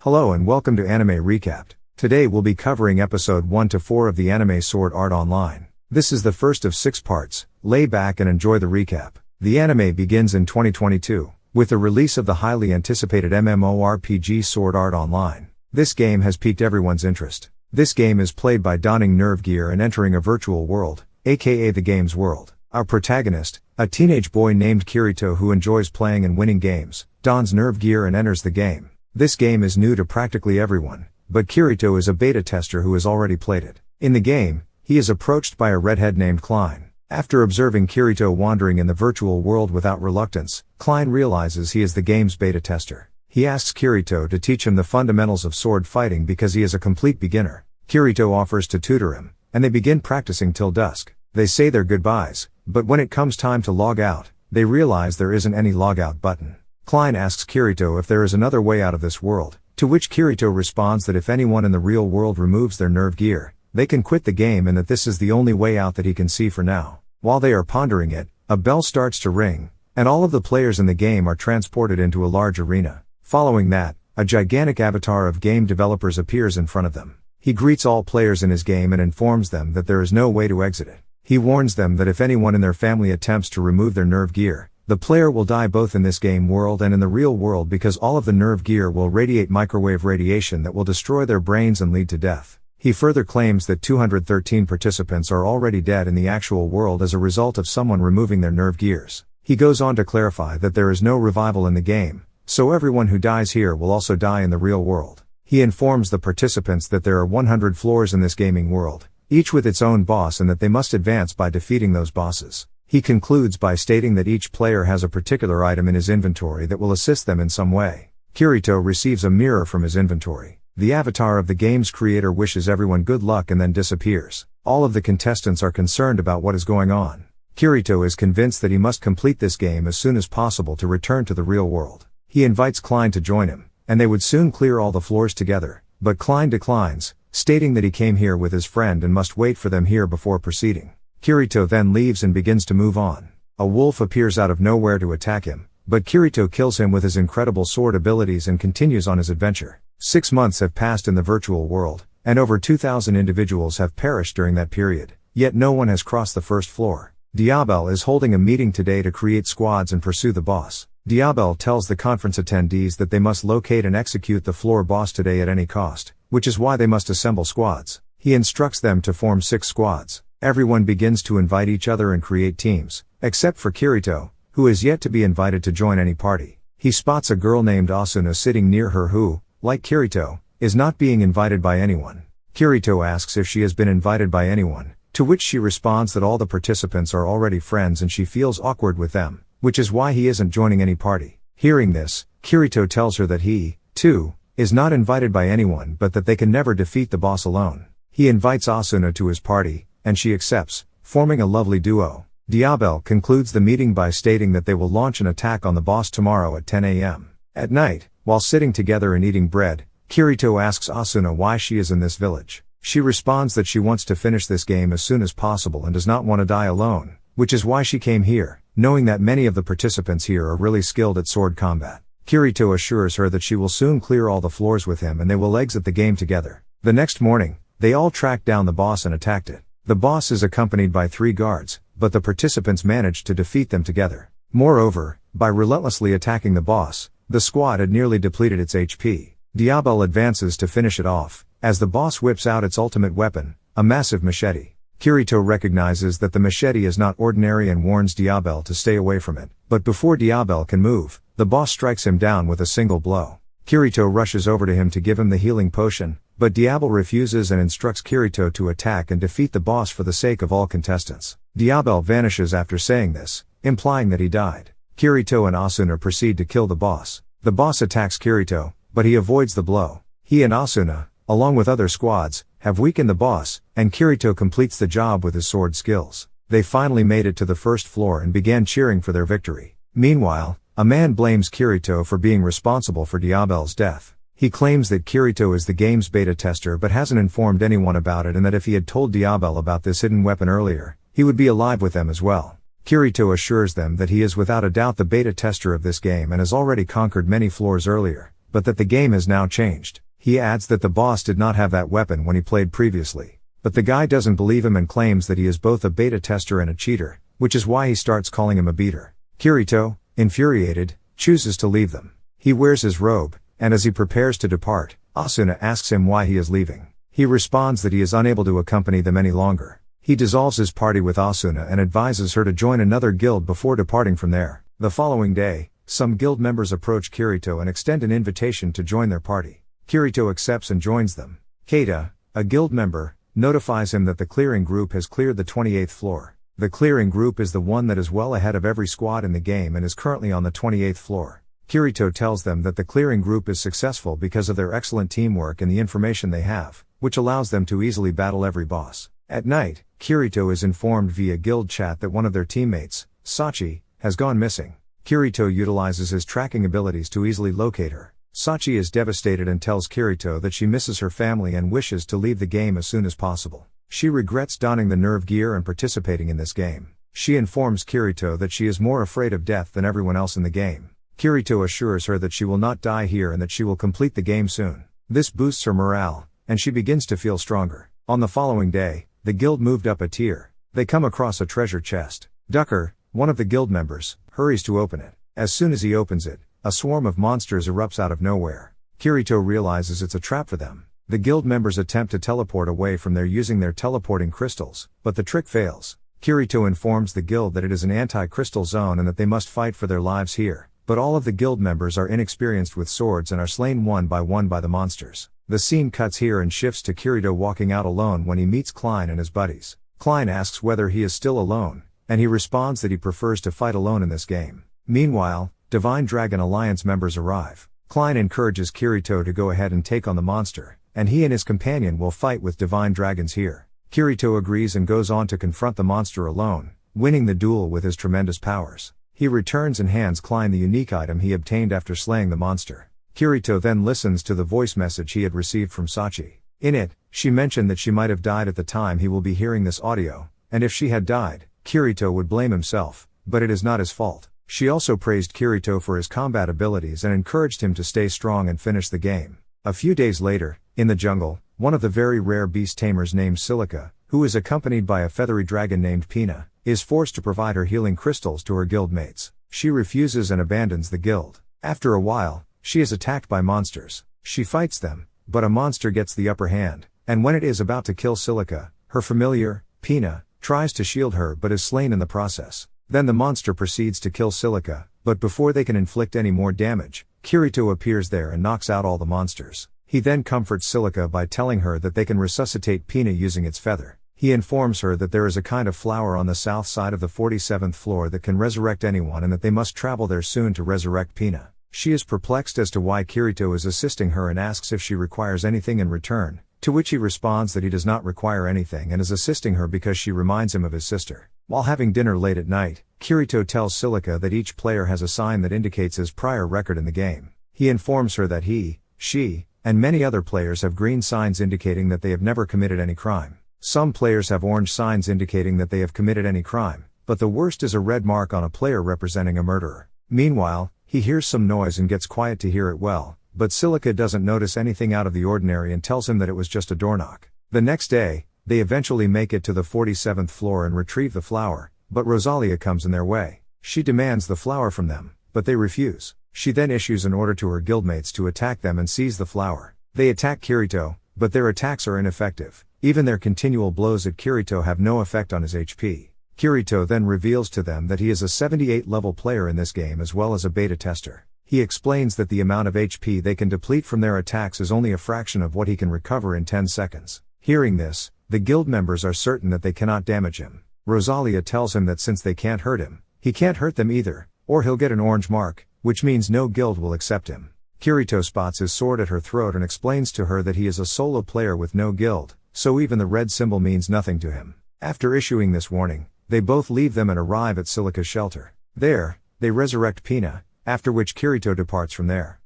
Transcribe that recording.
Hello and welcome to Anime Recapped. Today we'll be covering episode 1 to 4 of the anime Sword Art Online. This is the first of 6 parts. Lay back and enjoy the recap. The anime begins in 2022, with the release of the highly anticipated Mmorpg Sword Art Online. This game has piqued everyone's interest. This game is played by donning nerve gear and entering a virtual world, aka the game's world. Our protagonist, a teenage boy named Kirito who enjoys playing and winning games, dons nerve gear and enters the game. This game is new to practically everyone, but Kirito is a beta tester who has already played it. In the game, he is approached by a redhead named Klein. After observing Kirito wandering in the virtual world without reluctance, Klein realizes he is the game's beta tester. He asks Kirito to teach him the fundamentals of sword fighting because he is a complete beginner. Kirito offers to tutor him, and they begin practicing till dusk. They say their goodbyes, but when it comes time to log out, they realize there isn't any logout button. Klein asks Kirito if there is another way out of this world, to which Kirito responds that if anyone in the real world removes their nerve gear, they can quit the game and that this is the only way out that he can see for now. While they are pondering it, a bell starts to ring, and all of the players in the game are transported into a large arena. Following that, a gigantic avatar of game developers appears in front of them. He greets all players in his game and informs them that there is no way to exit it. He warns them that if anyone in their family attempts to remove their nerve gear, the player will die both in this game world and in the real world because all of the nerve gear will radiate microwave radiation that will destroy their brains and lead to death. He further claims that 213 participants are already dead in the actual world as a result of someone removing their nerve gears. He goes on to clarify that there is no revival in the game, so everyone who dies here will also die in the real world. He informs the participants that there are 100 floors in this gaming world, each with its own boss, and that they must advance by defeating those bosses. He concludes by stating that each player has a particular item in his inventory that will assist them in some way. Kirito receives a mirror from his inventory. The avatar of the game's creator wishes everyone good luck and then disappears. All of the contestants are concerned about what is going on. Kirito is convinced that he must complete this game as soon as possible to return to the real world. He invites Klein to join him, and they would soon clear all the floors together, but Klein declines, stating that he came here with his friend and must wait for them here before proceeding. Kirito then leaves and begins to move on. A wolf appears out of nowhere to attack him, but Kirito kills him with his incredible sword abilities and continues on his adventure. 6 months have passed in the virtual world, and over 2,000 individuals have perished during that period, yet no one has crossed the first floor. Diabel is holding a meeting today to create squads and pursue the boss. Diabel tells the conference attendees that they must locate and execute the floor boss today at any cost, which is why they must assemble squads. He instructs them to form 6 squads. Everyone begins to invite each other and create teams, except for Kirito, who is yet to be invited to join any party. He spots a girl named Asuna sitting near her who, like Kirito, is not being invited by anyone. Kirito asks if she has been invited by anyone, to which she responds that all the participants are already friends and she feels awkward with them, which is why he isn't joining any party. Hearing this, Kirito tells her that he, too, is not invited by anyone but that they can never defeat the boss alone. He invites Asuna to his party, and she accepts, forming a lovely duo. Diabel concludes the meeting by stating that they will launch an attack on the boss tomorrow at 10 a.m. At night, while sitting together and eating bread, Kirito asks Asuna why she is in this village. She responds that she wants to finish this game as soon as possible and does not want to die alone, which is why she came here, knowing that many of the participants here are really skilled at sword combat. Kirito assures her that she will soon clear all the floors with him and they will exit the game together. The next morning, they all track down the boss and attacked it. The boss is accompanied by 3 guards, but the participants managed to defeat them together. Moreover, by relentlessly attacking the boss, the squad had nearly depleted its HP. Diabel advances to finish it off, as the boss whips out its ultimate weapon, a massive machete. Kirito recognizes that the machete is not ordinary and warns Diabel to stay away from it, but before Diabel can move, the boss strikes him down with a single blow. Kirito rushes over to him to give him the healing potion, but Diabel refuses and instructs Kirito to attack and defeat the boss for the sake of all contestants. Diabel vanishes after saying this, implying that he died. Kirito and Asuna proceed to kill the boss. The boss attacks Kirito, but he avoids the blow. He and Asuna, along with other squads, have weakened the boss, and Kirito completes the job with his sword skills. They finally made it to the first floor and began cheering for their victory. Meanwhile, a man blames Kirito for being responsible for Diabel's death. He claims that Kirito is the game's beta tester but hasn't informed anyone about it, and that if he had told Diabel about this hidden weapon earlier, he would be alive with them as well. Kirito assures them that he is without a doubt the beta tester of this game and has already conquered many floors earlier, but that the game has now changed. He adds that the boss did not have that weapon when he played previously. But the guy doesn't believe him and claims that he is both a beta tester and a cheater, which is why he starts calling him a beater. Kirito, infuriated, chooses to leave them. He wears his robe, and as he prepares to depart, Asuna asks him why he is leaving. He responds that he is unable to accompany them any longer. He dissolves his party with Asuna and advises her to join another guild before departing from there. The following day, some guild members approach Kirito and extend an invitation to join their party. Kirito accepts and joins them. Keita, a guild member, notifies him that the clearing group has cleared the 28th floor. The clearing group is the one that is well ahead of every squad in the game and is currently on the 28th floor. Kirito tells them that the clearing group is successful because of their excellent teamwork and the information they have, which allows them to easily battle every boss. At night, Kirito is informed via guild chat that one of their teammates, Sachi, has gone missing. Kirito utilizes his tracking abilities to easily locate her. Sachi is devastated and tells Kirito that she misses her family and wishes to leave the game as soon as possible. She regrets donning the nerve gear and participating in this game. She informs Kirito that she is more afraid of death than everyone else in the game. Kirito assures her that she will not die here and that she will complete the game soon. This boosts her morale, and she begins to feel stronger. On the following day, the guild moved up a tier. They come across a treasure chest. Ducker, one of the guild members, hurries to open it. As soon as he opens it, a swarm of monsters erupts out of nowhere. Kirito realizes it's a trap for them. The guild members attempt to teleport away from there using their teleporting crystals, but the trick fails. Kirito informs the guild that it is an anti-crystal zone and that they must fight for their lives here, but all of the guild members are inexperienced with swords and are slain one by the monsters. The scene cuts here and shifts to Kirito walking out alone when he meets Klein and his buddies. Klein asks whether he is still alone, and he responds that he prefers to fight alone in this game. Meanwhile, Divine Dragon Alliance members arrive. Klein encourages Kirito to go ahead and take on the monster, and he and his companion will fight with Divine Dragons here. Kirito agrees and goes on to confront the monster alone, winning the duel with his tremendous powers. He returns and hands Klein the unique item he obtained after slaying the monster. Kirito then listens to the voice message he had received from Sachi. In it, she mentioned that she might have died at the time he will be hearing this audio, and if she had died, Kirito would blame himself, but it is not his fault. She also praised Kirito for his combat abilities and encouraged him to stay strong and finish the game. A few days later, in the jungle, one of the very rare beast tamers named Silica, who is accompanied by a feathery dragon named Pina, is forced to provide her healing crystals to her guild mates. She refuses and abandons the guild. After a while, she is attacked by monsters. She fights them, but a monster gets the upper hand, and when it is about to kill Silica, her familiar, Pina, tries to shield her but is slain in the process. Then the monster proceeds to kill Silica, but before they can inflict any more damage, Kirito appears there and knocks out all the monsters. He then comforts Silica by telling her that they can resuscitate Pina using its feather. He informs her that there is a kind of flower on the south side of the 47th floor that can resurrect anyone and that they must travel there soon to resurrect Pina. She is perplexed as to why Kirito is assisting her and asks if she requires anything in return, to which he responds that he does not require anything and is assisting her because she reminds him of his sister. While having dinner late at night, Kirito tells Silica that each player has a sign that indicates his prior record in the game. He informs her that he, she, and many other players have green signs indicating that they have never committed any crime. Some players have orange signs indicating that they have committed any crime, but the worst is a red mark on a player representing a murderer. Meanwhile, he hears some noise and gets quiet to hear it well, but Silica doesn't notice anything out of the ordinary and tells him that it was just a door knock. The next day, they eventually make it to the 47th floor and retrieve the flower, but Rosalia comes in their way. She demands the flower from them, but they refuse. She then issues an order to her guildmates to attack them and seize the flower. They attack Kirito, but their attacks are ineffective. Even their continual blows at Kirito have no effect on his HP. Kirito then reveals to them that he is a 78 level player in this game as well as a beta tester. He explains that the amount of HP they can deplete from their attacks is only a fraction of what he can recover in 10 seconds. Hearing this, the guild members are certain that they cannot damage him. Rosalia tells him that since they can't hurt him, he can't hurt them either, or he'll get an orange mark, which means no guild will accept him. Kirito spots his sword at her throat and explains to her that he is a solo player with no guild, so even the red symbol means nothing to him. After issuing this warning, they both leave them and arrive at Silica's shelter. There, they resurrect Pina, after which Kirito departs from there.